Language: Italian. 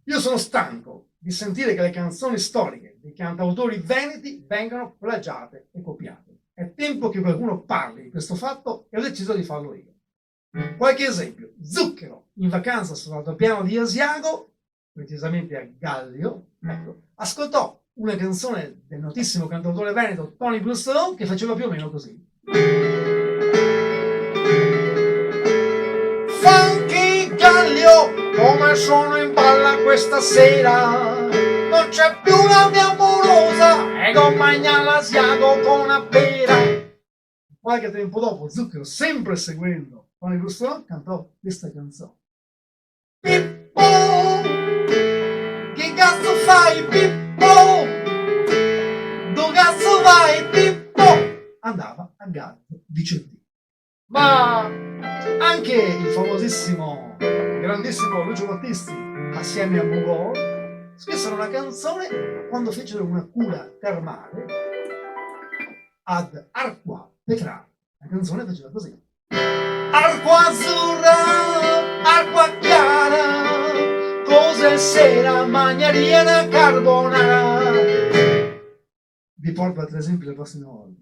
Io sono stanco di sentire che le canzoni storiche dei cantautori veneti vengano plagiate e copiate. È tempo che qualcuno parli di questo fatto e ho deciso di farlo io. Qualche esempio. Zucchero, in vacanza sull'altopiano di Asiago, precisamente a Gallio, ecco, ascoltò una canzone del notissimo cantautore veneto Tony Brusselot che faceva più o meno così. Funky Gallio, come sono in balla questa sera, non c'è più la mia amorosa e con magna l'asiago con una pera. Qualche tempo dopo Zucchero, sempre seguendo Tony Brusselot, cantò questa canzone. Pippo, che cazzo fai Pippo? Dove cazzo vai Pippo? Andava a Gallo di Cerdì. Ma anche il famosissimo, grandissimo Lucio Battisti, assieme a Mogol, scrissero una canzone quando fecero una cura termale ad Arqua Petrarca. La canzone faceva così. Acqua azzurra, acqua chiara, cos'è sera, magnaria carbonara. Vi porto altri esempi la prossima volta.